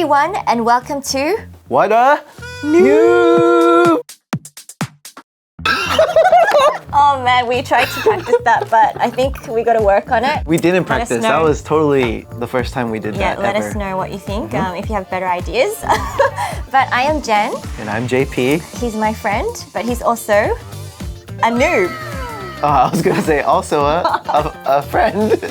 everyone, and welcome to Whatta Noob! Oh man, we tried to practice that, but I think we got to work on it. We didn't practice. That was totally the first time we did that let ever. us know what you think, if you have better ideas. But I am Jen. And I'm JP. He's my friend, but he's also a noob. Oh, I was gonna say also a friend.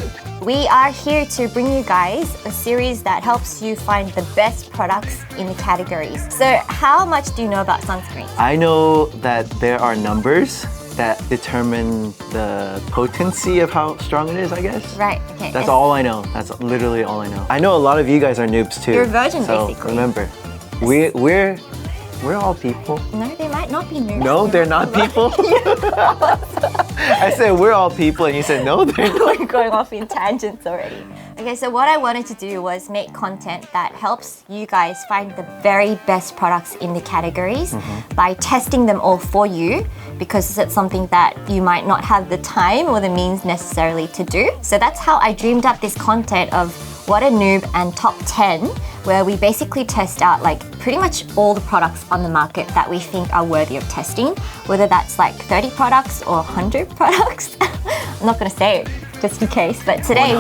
We are here to bring you guys a series that helps you find the best products in the categories. So how much do you know about sunscreens? I know that there are numbers that determine the potency of how strong it is, I guess. Right, okay. That's all I know. That's literally all I know. I know a lot of you guys are noobs too. You're a virgin, so basically. Remember, we're all people. No, they might not be noobs. No, they're not people? I said we're all people and you said no, they're not. We're going off in tangents already. Okay, so what I wanted to do was make content that helps you guys find the very best products in the categories by testing them all for you, because it's something that you might not have the time or the means necessarily to do. So that's how I dreamed up this content of Whatta Noob and TopTen, where we basically test out like pretty much all the products on the market that we think are worthy of testing, whether that's like 30 products or 100 products. I'm not gonna say it just in case, but today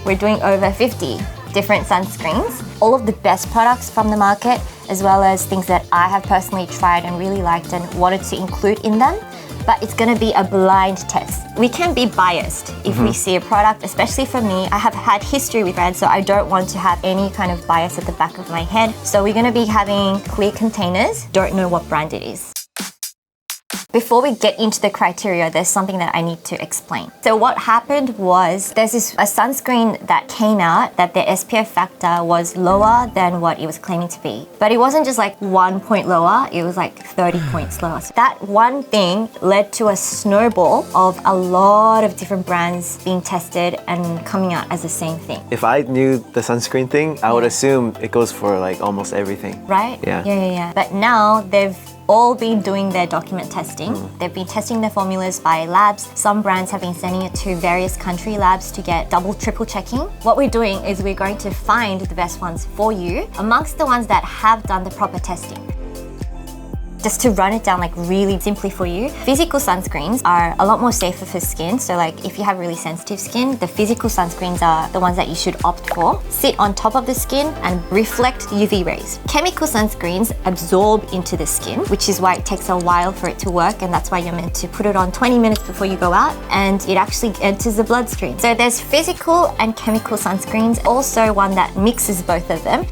we're doing over 50 different sunscreens, all of the best products from the market, as well as things that I have personally tried and really liked and wanted to include in them. But it's gonna be a blind test. We can be biased if we see a product, especially for me. I have had history with brands, so I don't want to have any kind of bias at the back of my head. So we're gonna be having clear containers, don't know what brand it is. Before we get into the criteria, there's something that I need to explain. So what happened was there's a sunscreen that came out that the SPF factor was lower than what it was claiming to be. But it wasn't just like 1 point lower, it was like 30 points lower. So that one thing led to a snowball of a lot of different brands being tested and coming out as the same thing. If I knew the sunscreen thing, I would assume it goes for like almost everything. Right? Yeah. But now they've all been doing their document testing. They've been testing their formulas by labs. Some brands have been sending it to various country labs to get double, triple checking. What we're doing is we're going to find the best ones for you amongst the ones that have done the proper testing. Just to run it down like really simply for you, physical sunscreens are a lot more safer for skin. So like if you have really sensitive skin, the physical sunscreens are the ones that you should opt for. Sit on top of the skin and reflect UV rays. Chemical sunscreens absorb into the skin, which is why it takes a while for it to work, and that's why you're meant to put it on 20 minutes before you go out, and it actually enters the bloodstream. So there's physical and chemical sunscreens, also one that mixes both of them.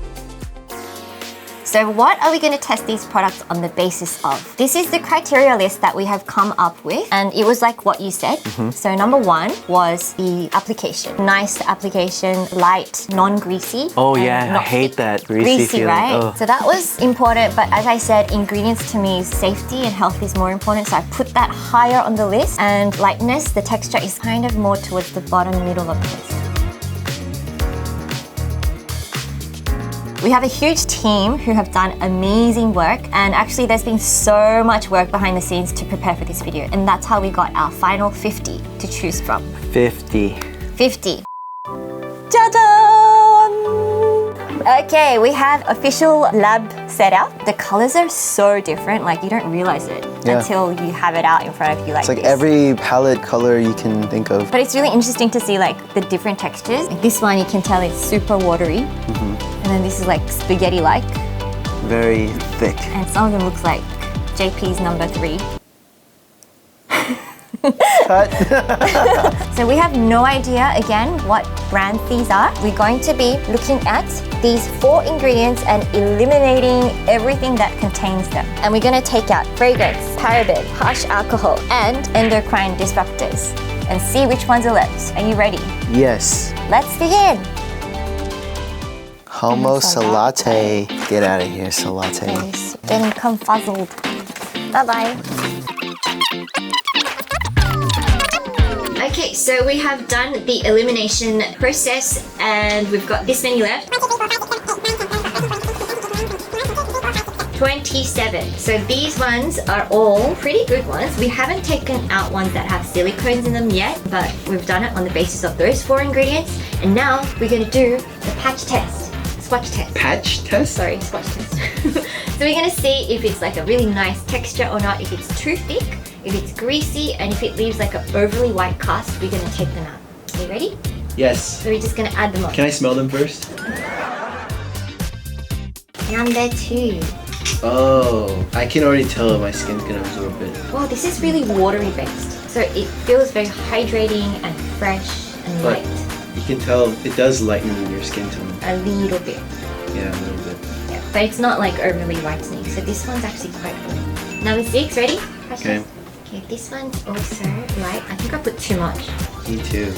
So what are we going to test these products on the basis of? This is the criteria list that we have come up with, and it was like what you said. So number one was the application. Nice application, light, non-greasy. Oh yeah, I hate that greasy feeling. Right? Ugh. So that was important, but as I said, ingredients to me, safety and health is more important, so I put that higher on the list. And lightness, the texture is kind of more towards the bottom middle of the list. We have a huge team who have done amazing work, and actually there's been so much work behind the scenes to prepare for this video, and that's how we got our final 50 to choose from. 50. 50. Ta-da! Okay, we have official lab set out. The colors are so different, like you don't realize it until you have it out in front of you like It's like this. every palette color you can think of. But it's really interesting to see like the different textures. Like this one you can tell it's super watery. And then this is like spaghetti-like. Very thick. And some of them looks like JP's number 3. Cut. So we have no idea, again, what brands these are. We're going to be looking at these 4 ingredients and eliminating everything that contains them. And we're going to take out fragrance, paraben, harsh alcohol, and endocrine disruptors and see which ones are left. Are you ready? Yes. Let's begin. Homo salate. Get out of here, salate. It's getting confuzzled. Bye-bye. Okay, so we have done the elimination process and we've got this many left. 27. So these ones are all pretty good ones. We haven't taken out ones that have silicones in them yet, but we've done it on the basis of those 4 ingredients. And now we're going to do the patch test. swatch test. Patch test? Sorry, swatch test. So we're gonna see if it's like a really nice texture or not, if it's too thick, if it's greasy, and if it leaves like an overly white cast, we're gonna take them out. Are you ready? Yes. So we're just gonna add them on. Can I smell them first? Number 2. Oh, I can already tell my skin's gonna absorb it. Well, this is really watery based. So it feels very hydrating and fresh and But light. you can tell it does lighten your skin tone. A little bit. Yeah, a little bit. Yeah, but it's not like overly whitening. So this one's actually quite good. Number 6, ready? Okay. Okay, this one's also light. I think I put too much. Me too.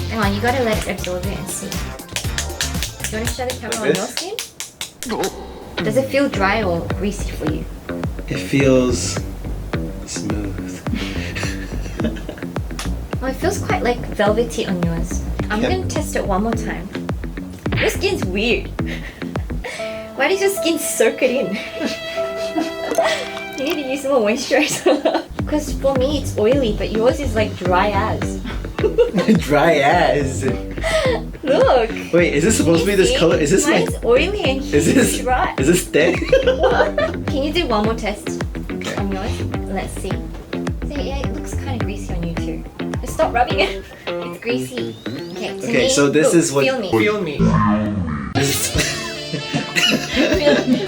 Hang on, you gotta let it absorb it and see. Do you wanna show the camera Like on your skin? Does it feel dry or greasy for you? It feels smooth. Well, it feels quite like velvety on yours. I'm Yeah. gonna test it one more time. Your skin's weird. Why does your skin soak it in? You need to use more moisturizer. Because for me it's oily, but yours is like dry as. Dry as. Look. Wait, is this supposed to be this See? color? Is this Mine's like? oily and Is yours this? dry? Is this thick? Can you do one more test Okay. on yours? Let's see. So yeah, it looks kind of greasy on you too. Just stop rubbing it. It's greasy. Okay, to Okay, me, so this look, is what. feel me. Feel me. Feel me.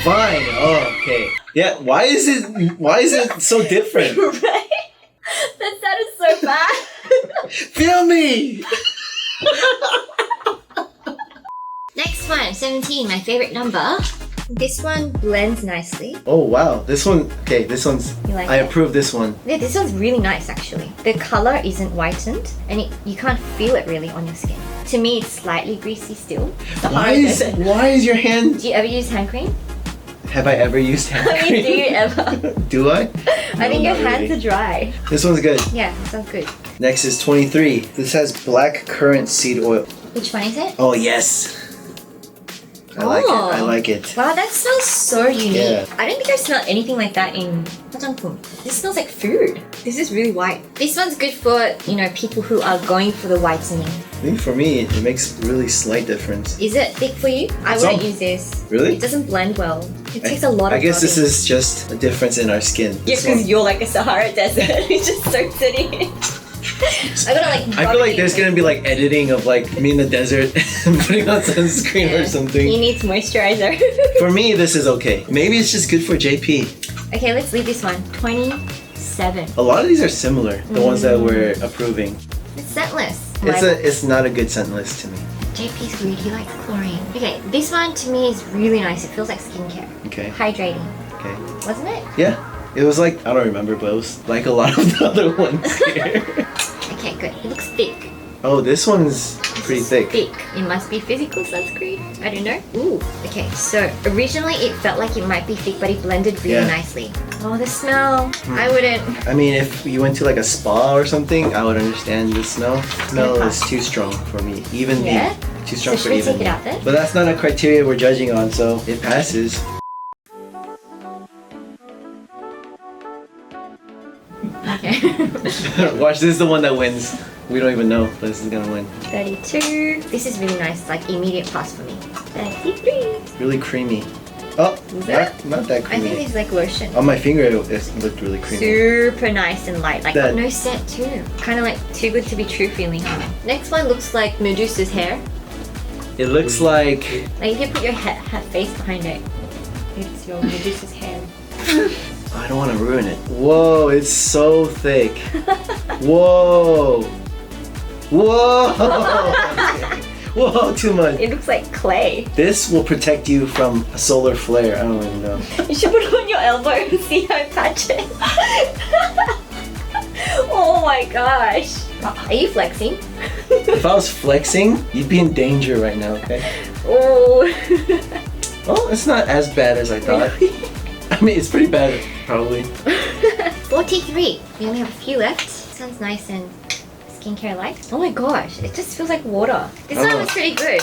Fine. Oh, okay. Yeah. Why is it so different? Right? That sounded so bad. Feel me. Next one, 17, my favorite number. This one blends nicely. Oh wow, this one. Okay, this one's. You like I it? approve this one. Yeah, this one's really nice actually. The color isn't whitened and you can't feel it really on your skin. To me, it's slightly greasy still. The Why hard is desert. why is your hand? Do you ever use hand cream? Have I ever used hand I cream? mean, do you ever? Do I? I think No, your not hands really. are dry. This one's good. Yeah, sounds good. Next is 23. This has black currant seed oil. Which one is it? Oh yes. I like it. I like it. Wow, that smells so unique. Yeah. I don't think I've smelled anything like that in 화장품. This smells like food. This is really white. This one's good for, people who are going for the whitening. I think for me, it makes really slight difference. Is it thick for you? I Some. wouldn't use this. Really? It doesn't blend well. It takes a lot of I guess this rubbing. is just a difference in our skin. Yeah, This one- because you're like a Sahara desert. It just soaks it in. I gotta I rub feel it like in. there's gonna be like editing of like me in the desert and putting on sunscreen or He something. needs moisturizer. For me, this is okay. Maybe it's just good for JP. Okay, let's leave this one. 27. A lot of these are similar. The ones that we're approving. It's scentless. It's not a good scent list to me. JP's weird, he likes chlorine. Okay, this one to me is really nice. It feels like skincare. Okay. Hydrating. Okay. Wasn't it? Yeah. It was like I don't remember, but it was like a lot of the other ones here. Okay, good. It looks thick. Oh, this one's pretty thick. Thick. It must be physical sunscreen. I don't know. Ooh. Okay, so originally it felt like it might be thick, but it blended really Yeah. nicely. Oh, the smell. I wouldn't. I mean, if you went to like a spa or something, I would understand the smell. Smell Yeah. is too strong for me. Even Yeah? too strong So for should we even. take it out then? But that's not a criteria we're judging on, so it passes. Okay. Watch, this is the one that wins. We don't even know, but this is gonna win. 32. This is really nice. Like immediate pass for me. 33. Really creamy. Oh, Is it? not that I think creamy. it's like lotion. On my finger, it looked really creamy. Super nice and light. Like That- no scent too. Kind of like too good to be true feeling, huh? Next one looks like Medusa's hair. It looks like Like if you put your face behind it, it's your Medusa's hair. I don't want to ruin it. Whoa, it's so thick. Whoa. Whoa. Whoa, too much. It looks like clay. This will protect you from a solar flare. I don't even know. You should put it on your elbow and see how it patches. Oh my gosh. Are you flexing? If I was flexing, you'd be in danger right now, okay? Oh. Well, it's not as bad as I thought. I mean, it's pretty bad, probably. 43. We only have a few left. Sounds nice and skincare like. Oh my gosh, it just feels like water. This one was pretty good.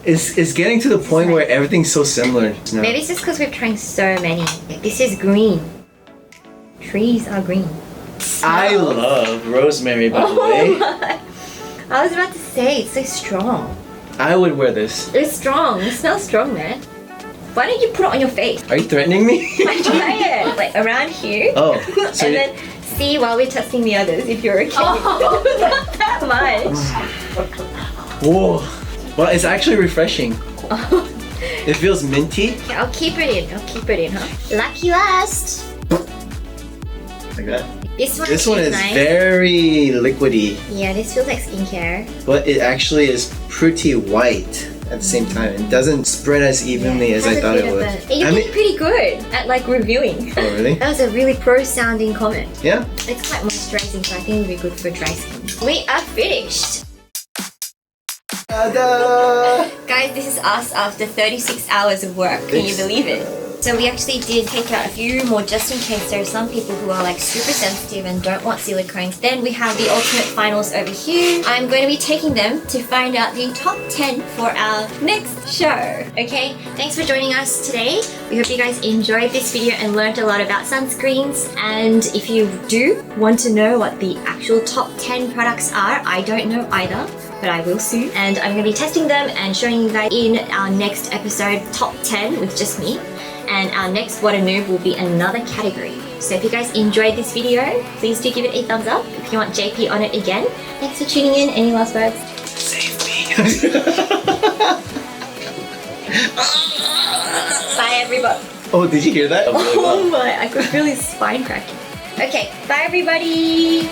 It's getting to the point where everything's so similar. No. Maybe it's just because we're trying so many. This is green. Trees are green. I love rosemary, by the Oh way. my. I was about to say, it's so strong. I would wear this. It's strong. It smells strong, man. Why don't you put it on your face? Are you threatening me? Like, try it. Like around here. Oh, so and then see while we're testing the others if you're okay. Oh, not that much. whoa. Well, it's actually refreshing. It feels minty. Okay, I'll keep it in. I'll keep it in, huh? Lucky last. Like that. This one is nice. very liquidy, Yeah, this feels like skincare. but it actually is pretty white at the same time. It doesn't spread as evenly as I thought it would. You're being pretty good at like reviewing. Oh, really? That was a really pro-sounding comment. Yeah? It's quite moisturizing, so I think it would be good for dry skin. We are finished. Ta-da! Guys, this is us after 36 hours of work. Can you believe it? So we actually did take out a few more just in case there are some people who are like super sensitive and don't want silicones. Then we have the ultimate finals over here. I'm going to be taking them to find out the top 10 for our next show. Okay, thanks for joining us today. We hope you guys enjoyed this video and learned a lot about sunscreens. And if you do want to know what the actual top 10 products are, I don't know either, but I will soon. And I'm going to be testing them and showing you guys in our next episode, top 10 with just me. And our next Whatta Noob will be another category. So if you guys enjoyed this video, please do give it a thumbs up if you want JP on it again. Thanks for tuning in. Any last words? Save me. Bye everybody. Oh, did you hear that? Oh my, I could feel his spine cracking. Okay, bye everybody.